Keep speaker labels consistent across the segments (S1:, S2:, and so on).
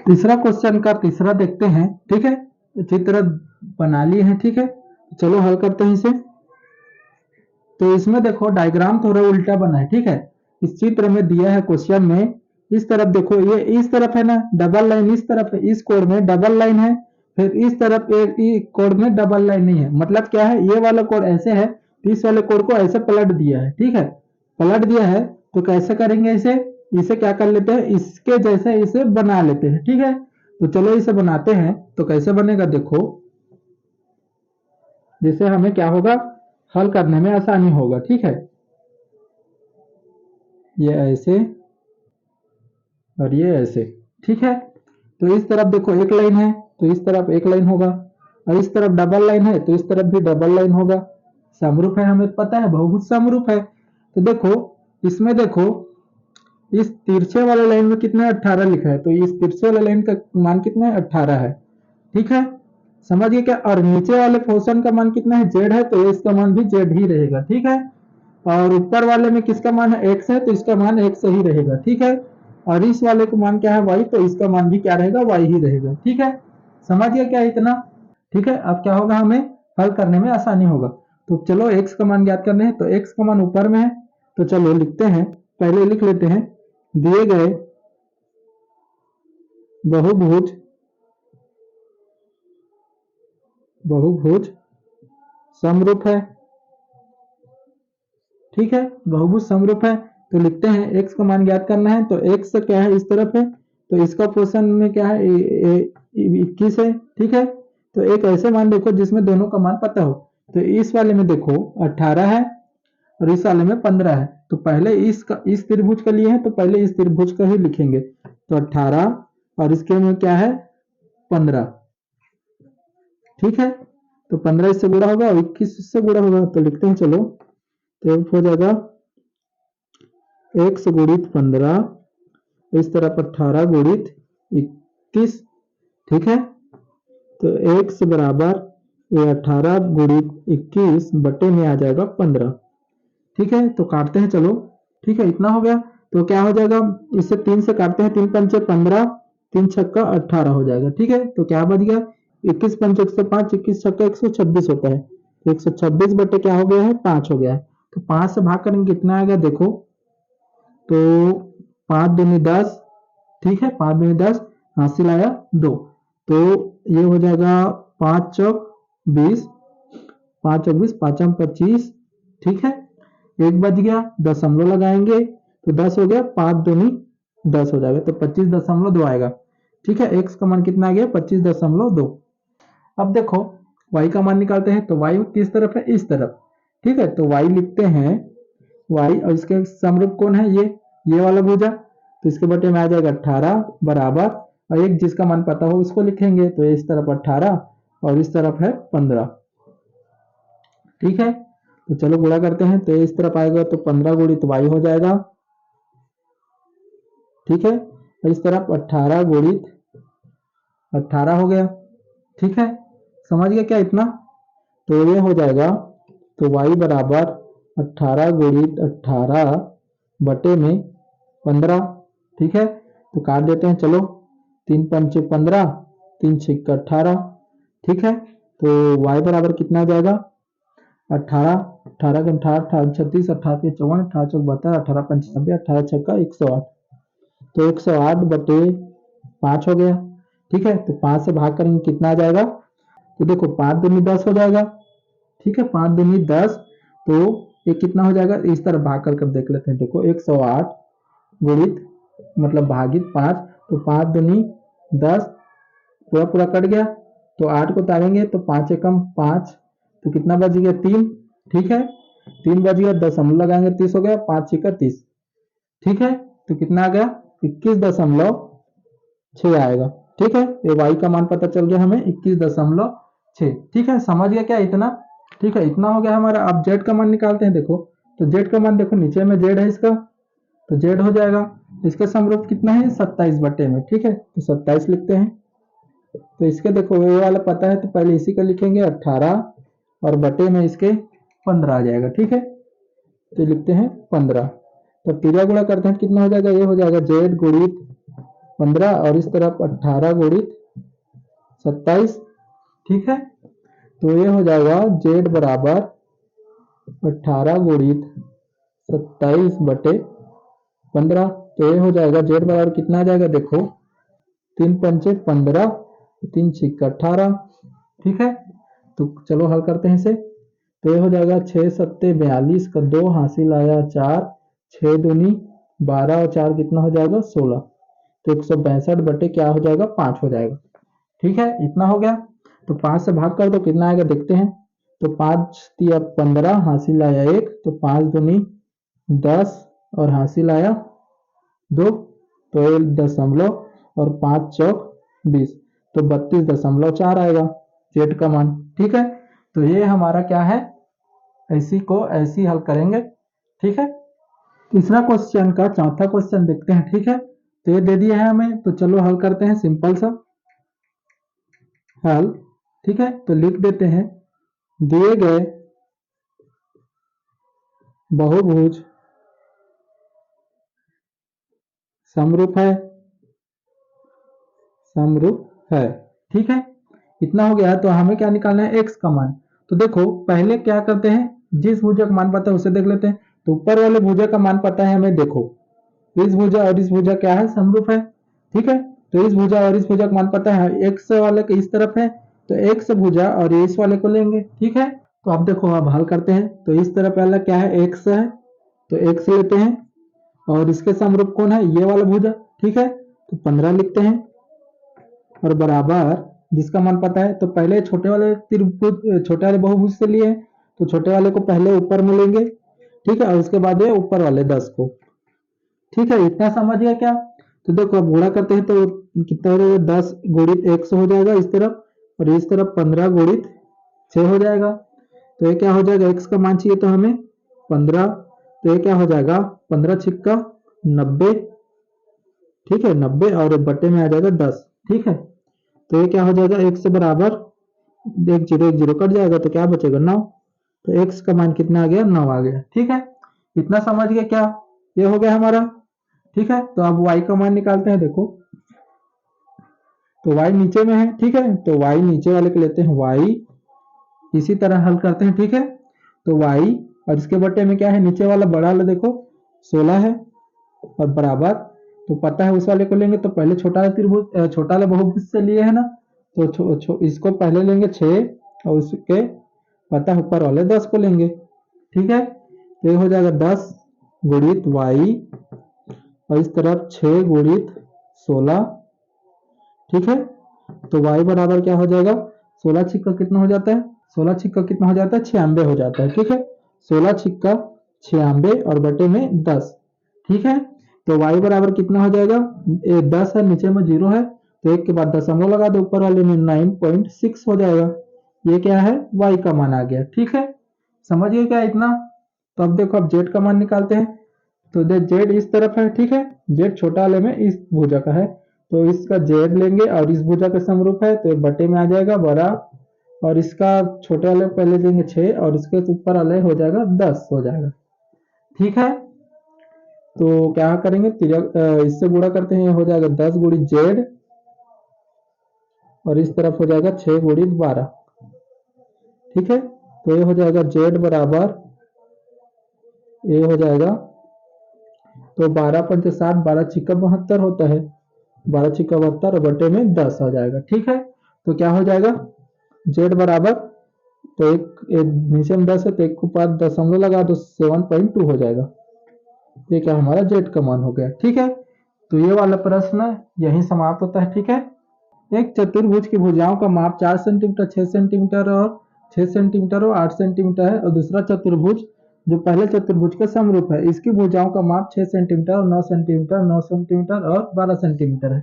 S1: तीसरा क्वेश्चन का तीसरा देखते हैं। ठीक है, चित्र बना लिए हैं। ठीक है, चलो हल करते हैं इसे। तो इसमें देखो डायग्राम थोड़ा उल्टा बना है। ठीक है, इस चित्र में दिया है क्वेश्चन में, इस तरफ देखो, ये इस तरफ है ना डबल लाइन, इस तरफ है, इस कोड में डबल लाइन है, फिर इस तरफ एक कोड में डबल लाइन नहीं है। मतलब क्या है, ये वाला कोड ऐसे है, इस वाले कोड को ऐसे पलट दिया है। ठीक है, पलट दिया है तो कैसे करेंगे इसे, इसे क्या कर लेते हैं, इसके जैसे इसे बना लेते हैं। ठीक है, तो चलो इसे बनाते हैं। तो कैसे बनेगा देखो, जिससे हमें क्या होगा, हल करने में आसानी होगा। ठीक है, ये ऐसे और ये ऐसे। ठीक है, तो इस तरफ देखो एक लाइन है, तो इस तरफ एक लाइन होगा, और इस तरफ डबल लाइन है तो इस तरफ भी डबल लाइन होगा। समरूप है, हमें पता है बहुभुज समरूप है। तो देखो इसमें देखो, इस तिरछे वाले लाइन में कितना है, 18 लिखा है, तो इस तिरछे वाले लाइन का मान कितना है, 18 है। ठीक है, समझिए क्या, और नीचे वाले पोर्शन का मान कितना है, जेड है, तो इसका मान भी जेड ही रहेगा। ठीक है, और ऊपर वाले में किसका मान है, एक्स है, तो इसका मान एक्स ही रहेगा। ठीक है, और इस वाले का मान क्या है, वाई, तो इसका मान भी क्या रहेगा, वाई ही रहेगा। ठीक है, समझ गया क्या इतना। ठीक है, अब क्या होगा, हमें हल करने में आसानी होगा। तो चलो एक्स का मान ज्ञात करने हैं, तो एक्स का मान ऊपर में है, तो चलो लिखते हैं, पहले लिख लेते हैं, दिए गए बहुभुज बहुभुज समरूप है। ठीक है, बहुभुज समरूप है, तो लिखते हैं एक्स का मान ज्ञात करना है, तो एक्स क्या है, इस तरफ है, तो इसका पोर्शन में क्या है, 21 है। ठीक है, तो एक ऐसे मान देखो जिसमें दोनों का मान पता हो, तो इस वाले में देखो 18 है और इस वाले में 15 है, तो पहले इस त्रिभुज का लिए है, तो पहले इस त्रिभुज का ही लिखेंगे, तो 18 और इसके में क्या है, 15। ठीक है, तो 15 इससे गुणा होगा और 21 इससे गुणा होगा, तो लिखते हैं चलो, तो हो जाएगा एक्स गुणित 15, इस तरफ 18 गुणित 21। ठीक है, तो एक्स बराबर ये 18 गुणित 21 बटे में आ जाएगा 15। ठीक है, तो काटते हैं चलो। ठीक है, इतना हो गया, तो क्या हो जाएगा, इससे 3 से काटते हैं, 3 पंचे 15, 3 छक्का 18 हो जाएगा। ठीक है, तो क्या बच गया, 21 पंचे 105, 21 छक्का 126 होता है, तो 126 बटे क्या हो गया है, 5 हो गया है। तो 5 से भाग करेंगे कितना आएगा देखो, तो 5 दूनी 10। ठीक है, 5 दूनी 10, हासिल आया 2, तो ये हो जाएगा 5 चौक 20, 5 चौक 20, 5 25। ठीक है, एक बच गया, दशमलव लगाएंगे तो 10 हो गया, 5 दूनी 10 हो जाएगा, तो 25.2 आएगा। ठीक है, एक्स का मान कितना आ गया, 25.2। अब देखो y का मान निकालते हैं, तो y किस तरफ है, इस तरफ। ठीक है, तो y लिखते हैं, y और इसके समरूप कौन है, ये वाला भुजा, तो इसके बटे में आ जाएगा 18 बराबर, और एक जिसका मान पता हो उसको लिखेंगे, तो इस तरफ 18 और इस तरफ है 15। ठीक है, तो चलो गुणा करते हैं, तो इस तरफ आएगा तो 15 गुणित y हो जाएगा। ठीक है, और इस तरफ 18 गुणित 18 हो गया। ठीक है, समझ गया क्या इतना, तो ये हो जाएगा, तो y बराबर 18 गुणित 18 बटे में 15। ठीक है, तो काट देते हैं चलो, 3 पंचे 15, 3 छक्का 18। ठीक है, तो y बराबर कितना आ जाएगा, 18, 18 का 18, 36, 18 के 54, 18 चौक 72, 18 पंच 90, 18 छक्का 108, तो 108 बटे 5 हो गया। ठीक है, तो 5 से भाग करेंगे कितना आ जाएगा, तो देखो 5 दूनी 10 हो जाएगा। ठीक है, 5 दूनी 10, तो ये कितना हो जाएगा, इस तरह भाग कर देख लेते हैं, देखो 108 गुणित मतलब भागित 5, तो 5 दूनी 10, पूरा पूरा कट गया, तो 8 को तारेंगे तो 5 एकम 5, तो कितना बच गया, 3। ठीक है, 3 बच गया, दशमलव लगाएंगे 30 हो गया, 5 छक्का 30। ठीक है, तो कितना आ गया, 21.6 आएगा। ठीक है, ये y का मान पता चल गया हमें 21.6। ठीक है, समझ गया क्या इतना। ठीक है, इतना हो गया हमारा। अब z का मान निकालते हैं, देखो तो z का मान देखो, नीचे में z है इसका, तो z हो जाएगा, इसका समरूप कितना है, 27 बटे में। ठीक है, तो 27 लिखते हैं, तो इसके देखो ये वाला पता है, तो पहले इसी का लिखेंगे 18 और बटे में इसके 15 आ जाएगा। ठीक है, तो लिखते हैं 15, तो क्रिया गुणा करते हैं कितना हो जाएगा, ये हो जाएगा z गुणित 15 और इस तरफ 18 गुणित 27। ठीक है, तो ये हो जाएगा जेड बराबर 18 गुणित 27 बटे 15। तो ये हो जाएगा जेड बराबर कितना आ जाएगा, देखो 3 पंचे 15, 3 छिक्का 18। ठीक है, तो चलो हल करते हैं इसे। तो ये हो जाएगा 6 सत्ते 42 का 2 हासिल आया 4, 6 दूनी 12 और 4 कितना हो जाएगा 16। तो 162 बटे क्या हो जाएगा 5 हो जाएगा। ठीक है, इतना हो गया। तो 5 से भाग कर दो कितना आएगा देखते हैं। तो 5 तिया 15 हासिल आया 1, तो 5 दूनी 10 और हासिल आया 2, तो 1 दशमलव और 5 चौक 20, तो 32.4 आएगा जेड का मान। ठीक है, तो ये हमारा क्या है, ऐसी को ऐसी हल करेंगे। ठीक है, तीसरा क्वेश्चन का चौथा क्वेश्चन देखते हैं। ठीक है, तो ये दे दिया है हमें, तो चलो हल करते हैं सिंपल सा हल। ठीक है, तो लिख देते हैं दिए गए बहुभुज समरूप है, समरूप है। ठीक है, इतना हो गया है। तो हमें क्या निकालना है, एक्स का मान। तो देखो पहले क्या करते हैं, जिस भुजा का मान पता है उसे देख लेते हैं। तो ऊपर वाले भुजा का मान पता है हमें, देखो इस भुजा और इस भुजा क्या है, समरूप है। ठीक है, तो इस भुजा और इस भुजा का मान पता है, एक्स वाले के इस तरफ है, तो एक्स भुजा और ये इस वाले को लेंगे। ठीक है, तो अब देखो अब हल करते हैं। तो इस तरफ पहला क्या है, एक्स है, तो एक्स लेते हैं और इसके समरूप कौन है, ये वाला भुजा। ठीक है, तो 15 लिखते हैं और बराबर जिसका मान पता है। तो पहले छोटे वाले त्रिभुज, छोटे वाले बहुभुज से लिए, तो छोटे वाले को पहले ऊपर में लेंगे। ठीक है, और उसके बाद ये ऊपर वाले 10 को। ठीक है, इतना समझ गया क्या। तो देखो अब गुणा करते हैं तो कितना हो जाएगा, 10 गुणित 1 हो जाएगा इस तरफ, और इस तरफ 15 गुणित 6 हो जाएगा। तो ये क्या हो जाएगा, एक्स का मान चाहिए तो हमें 15, तो ये क्या हो जाएगा 15 छिक्का 90। ठीक है, 90 और बटे में आ जाएगा 10। ठीक है, तो ये क्या हो जाएगा, x से बराबर एक जीरो कट जाएगा, तो क्या बचेगा 9। तो x का मान कितना आ गया, 9 आ गया। ठीक है, इतना समझ गया क्या, ये हो गया हमारा। ठीक है, तो अब y का मान निकालते हैं। देखो तो y नीचे में है। ठीक है, तो y नीचे वाले को लेते हैं y, इसी तरह हल करते हैं। ठीक है, तो y और इसके बटे में क्या है, नीचे वाला बड़ा वाला देखो 16 है और बराबर, तो पता है उस वाले को लेंगे। तो पहले छोटा वाला त्रिभुज, छोटा वाला बहुभुज से लिए है ना, तो इसको पहले लेंगे 6 और उसके पता है ऊपर वाले 10 को लेंगे। ठीक है, तो ये हो जाएगा 10 गुणित y और इस तरफ 6 गुणित 16। ठीक है, तो y बराबर क्या हो जाएगा, 16 छिक्का कितना हो जाता है, 16 छिक्का कितना हो जाता है 96 हो जाता है। ठीक है, 16 छिक्का 96 और बटे में 10। ठीक है, तो y बराबर कितना हो जाएगा, 10 है, नीचे में 0 है, तो एक के बाद दशमलव लगा दो, ऊपर वाले में 9.6 हो जाएगा। ये क्या है, y का मान आ गया। ठीक है, समझिए क्या इतना। तो अब देखो अब z का मान निकालते हैं। तो z इस तरफ है। ठीक है, z छोटा वाले में इस भुजा का है, तो इसका z लेंगे और इस भुजा के समरूप है, तो बटे में आ जाएगा बड़ा, और इसका छोटे वाले पहले लेंगे 6 और इसके ऊपर वाले हो जाएगा 10 हो जाएगा। ठीक है, तो क्या करेंगे, इससे गुणा करते हैं, हो जाएगा 10 गुणित जेड और इस तरफ हो जाएगा 6 गुणित 12। ठीक है, तो ये हो जाएगा जेड बराबर, ये हो जाएगा तो 12 पंच 60, 12 छिक्का 72 होता है, 12 छिक्का 72 और बटे में 10 आ जाएगा। ठीक है, तो क्या हो जाएगा जेड बराबर, तो एक नीचे में 10 है, तो एक को 5 दशमलव लगा दो 7.2 हो जाएगा। ये क्या हमारा जेड का मान हो गया। ठीक है, तो ये वाला प्रश्न यही समाप्त होता है। ठीक है, एक चतुर्भुज की भुजाओं का माप 4 सेंटीमीटर, 6 सेंटीमीटर और 6 सेंटीमीटर और 8 सेंटीमीटर है, और दूसरा चतुर्भुज जो पहले चतुर्भुज के समरूप है, इसकी भुजाओं का माप 6 सेंटीमीटर और 9 सेंटीमीटर, 9 सेंटीमीटर और 12 सेंटीमीटर है।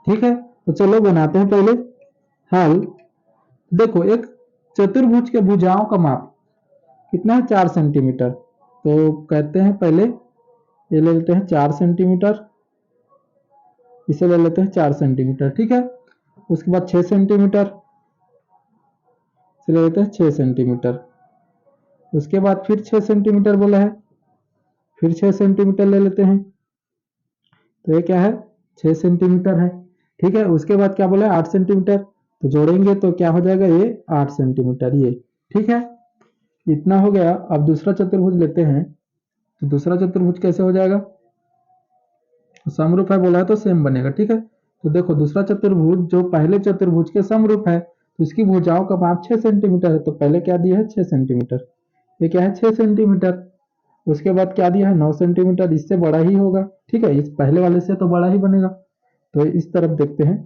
S1: ठीक है, तो चलो बनाते हैं पहले हल। देखो एक चतुर्भुज के भुजाओं का माप कितना है, 4 सेंटीमीटर। तो कहते हैं पहले ये ले लेते हैं 4 सेंटीमीटर, इसे ले लेते हैं 4 सेंटीमीटर। ठीक है, उसके बाद 6 सेंटीमीटर, इसे ले लेते हैं 6 सेंटीमीटर। उसके बाद फिर 6 सेंटीमीटर बोला है, फिर 6 सेंटीमीटर ले लेते हैं, तो ये क्या है 6 सेंटीमीटर है। ठीक है, उसके बाद क्या बोला है 8 सेंटीमीटर, तो जोड़ेंगे तो क्या हो जाएगा ये 8 सेंटीमीटर ये। ठीक है, इतना हो गया। अब दूसरा चतुर्भुज लेते हैं, तो दूसरा चतुर्भुज कैसे हो जाएगा, समरूप है बोला है तो सेम बनेगा। ठीक है, तो देखो दूसरा चतुर्भुज जो पहले चतुर्भुज के समरूप है, तो इसकी भुजाओं का माप 6 सेंटीमीटर है, तो पहले क्या दिया है 6 सेंटीमीटर, ये क्या है 6 सेंटीमीटर। उसके बाद क्या दिया है 9 सेंटीमीटर, इससे बड़ा ही होगा। ठीक है, इस पहले वाले से तो बड़ा ही बनेगा। तो इस तरफ देखते हैं,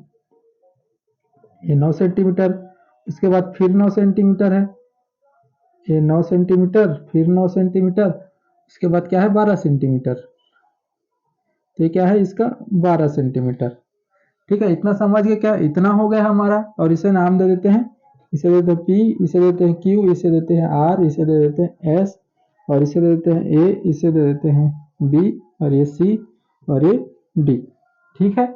S1: ये 9 सेंटीमीटर, इसके बाद फिर 9 सेंटीमीटर है, ये 9 सेंटीमीटर, फिर 9 सेंटीमीटर, इसके बाद क्या है 12 सेंटीमीटर, तो ये क्या है इसका 12 सेंटीमीटर। ठीक है, इतना समझ गए क्या, इतना हो गया हमारा। और इसे नाम दे देते हैं, इसे देते हैं P, इसे देते हैं Q, इसे देते हैं R, इसे दे देते हैं S, और इसे दे देते हैं A, इसे दे देते हैं B, और ये C, और ये D। ठीक है,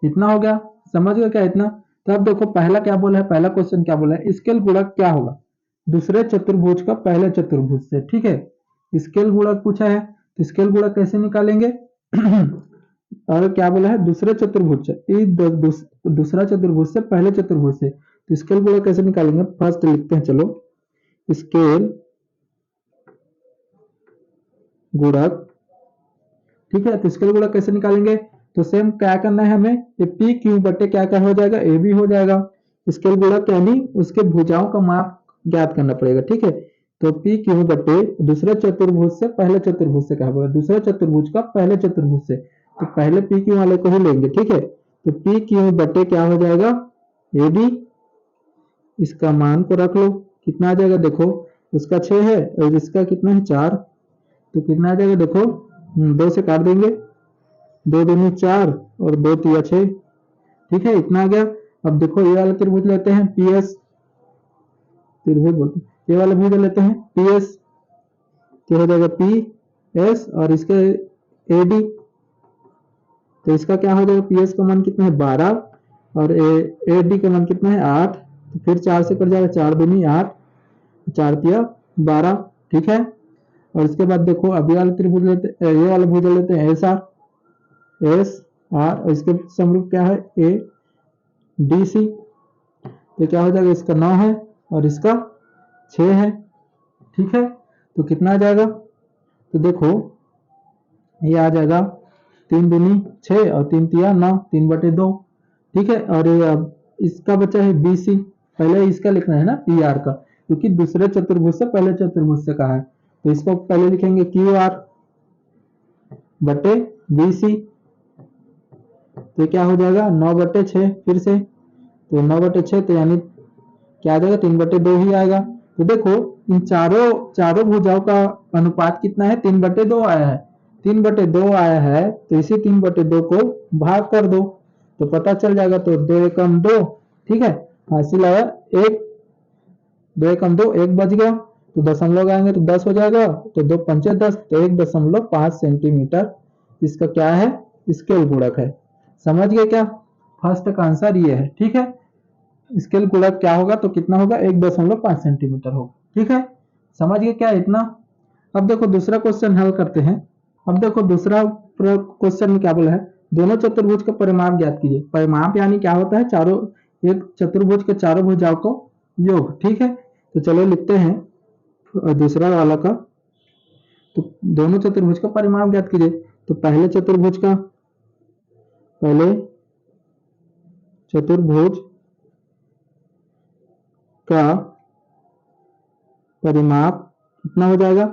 S1: इतना हो गया, समझ गए क्या इतना। तो अब देखो पहला क्या बोला है, पहला क्वेश्चन क्या बोला है, स्केल गुणक क्या होगा दूसरे चतुर्भुज का पहले चतुर्भुज से। ठीक है, स्केल गुणक पूछा है, तो स्केल गुणक कैसे निकालेंगे और क्या बोला है दूसरे चतुर्भुज से, दूसरा चतुर्भुज से पहले चतुर्भुज से, तो स्केल गुणक कैसे निकालेंगे, फर्स्ट लिखते हैं चलो, स्केल गुणक। ठीक है, तो स्केल गुणक कैसे निकालेंगे, तो सेम क्या करना है हमें, ये पी क्यू बटे क्या क्या हो जाएगा, ए बी हो जाएगा। स्केल गुणक यानी उसके भुजाओं का माप ज्ञात करना पड़ेगा। ठीक है, तो पी क्यू बटे दूसरे चतुर्भुज से पहले चतुर्भुज से, क्या बोला दूसरे चतुर्भुज का पहले चतुर्भुज से, तो पहले पी क्यू वाले को ही लेंगे। ठीक है, तो पी क्यू बटे क्या हो जाएगा ए बी, इसका मान को रख लो, कितना आ जाएगा देखो, उसका 6 है और इसका कितना है 4, तो कितना आ जाएगा देखो, 2 से काट देंगे, 2 दूनी 4 और 2 तिया 6। ठीक है, इतना आ गया। अब देखो ये वाला त्रिभुज लेते हैं पी एस, त्रिभुज बोलते हैं, ये वाला भुज लेते हैं पी एस, तो हो जाएगा पी एस और इसके ए डी, तो इसका क्या हो जाएगा, पी एस का मान कितना है 12 और ए डी का मान कितना है 8, तो फिर 4 से कट जाएगा, 4 दूनी 8, 4 तिया 12। ठीक है, और इसके बाद देखो अभी वाला त्रिभुज लेते, ये वाला भुज लेते हैं एस आर, और इसके समरूप क्या है ए डी सी, तो क्या हो जाएगा इसका 9 है और इसका 6 है। ठीक है, तो कितना आ जाएगा, तो देखो ये आ जाएगा 3 दूनी 6 और 3 तिया 9, 3/2। ठीक है, और ये अब इसका बचा है बी सी, पहले इसका लिखना है ना पी आर का, क्योंकि दूसरे चतुर्भुज से पहले चतुर्भुज से कहा है, तो इसको पहले लिखेंगे क्यू आर बटे बी सी, तो क्या हो जाएगा 9/6 फिर से, तो 9/6 तो यानी क्या आ जाएगा 3/2 ही आएगा। तो देखो इन चारों भुजाओं का अनुपात कितना है 3/2 आया है, 3/2 आया है, तो इसी 3/2 को भाग कर दो तो पता चल जाएगा, तो 2 एकम 2। ठीक है, हासिल आया 1, 2 एकम 2, 1 बच गया, तो दशमलव आएंगे तो 10 हो जाएगा, तो 2 पंचे 10, तो 1.5 सेंटीमीटर इसका क्या है स्केल गुणक है। समझ गए क्या, फर्स्ट का आंसर ये है। ठीक है, स्केल गुणक क्या होगा, तो कितना होगा 1.5 सेंटीमीटर होगा। ठीक है, समझ गए क्या इतना। अब देखो दूसरा क्वेश्चन हल करते हैं। अब देखो दूसरा क्वेश्चन में क्या बोला है, दोनों चतुर्भुज का परिमाप ज्ञात कीजिए। परिमाप यानी क्या होता है, चारों एक चतुर्भुज के चारों भुजाओं को योग। ठीक है, तो चलो लिखते हैं दूसरा वाला का, तो दोनों चतुर्भुज का परिमाप ज्ञात कीजिए। तो पहले चतुर्भुज का का परिमाप कितना हो जाएगा,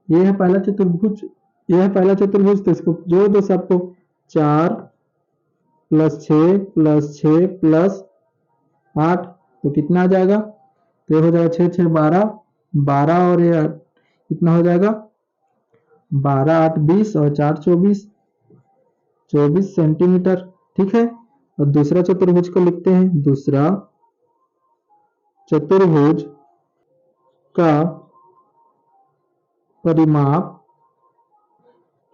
S1: ये है पहला चतुर्भुज, ये है पहला चतुर्भुज, तो इसको जोड़ दो सबको, 4 + 6 + 6 + 8, तो कितना आ जाएगा, तो ये हो जाएगा 6 6 12, 12 और ये कितना हो जाएगा 12 8 20 और 4 24, 24 सेंटीमीटर। ठीक है, और दूसरा चतुर्भुज को लिखते हैं, दूसरा चतुर्भुज का परिमाप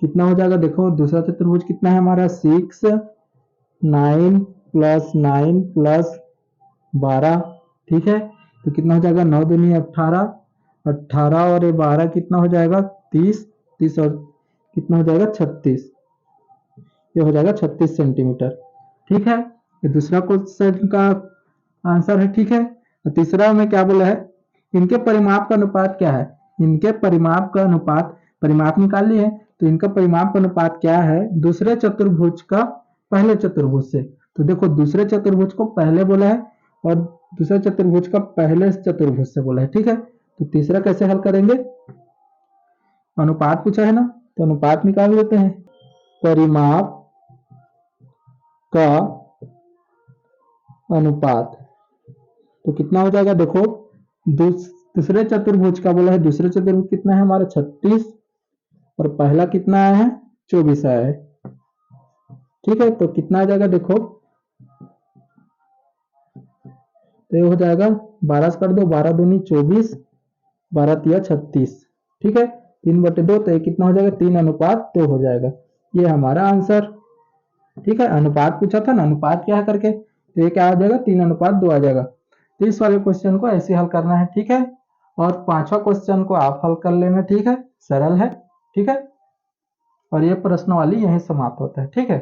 S1: कितना हो जाएगा, देखो दूसरा चतुर्भुज कितना है हमारा 6 9 + 9 + 12। ठीक है, तो कितना हो जाएगा 9 दूनी 18, 18 और 12 कितना हो जाएगा 30, 30 और कितना हो जाएगा 36। ये हो जाएगा 36 सेंटीमीटर। ठीक है, ये दूसरा क्वेश्चन का आंसर है। ठीक है, तो तीसरा में क्या बोला है, इनके परिमाप का अनुपात क्या है। इनके परिमाप का अनुपात, परिमाप निकाल लिए, तो इनका परिमाप का अनुपात क्या है दूसरे चतुर्भुज का पहले चतुर्भुज से। तो देखो दूसरे चतुर्भुज को पहले बोला है और दूसरे चतुर्भुज का पहले चतुर्भुज से बोला है। ठीक है, तो तीसरा कैसे हल करेंगे, अनुपात पूछा है ना, तो अनुपात निकाल लेते हैं। परिमाप का अनुपात तो कितना हो जाएगा, देखो दूसरे चतुर्भुज का बोला है, दूसरे चतुर्भुज कितना है हमारा 36 और पहला कितना आया है 24 आया है। ठीक है, तो कितना आ जाएगा देखो, तो ये हो जाएगा 12 से कर दो, 12 दूनी 24, 12 तिया 36। ठीक है, 3/2, तो ये कितना हो जाएगा 3:2 हो जाएगा। ये हमारा आंसर। ठीक है, अनुपात पूछा था ना, अनुपात क्या है करके, तो ये क्या आ जाएगा 3:2 आ जाएगा। तो इस वाले क्वेश्चन को ऐसे हल करना है। ठीक है, और पांचवा क्वेश्चन को आप हल कर लेना। ठीक है, सरल है। ठीक है, और ये प्रश्नवाली यहीं समाप्त होता है। ठीक है।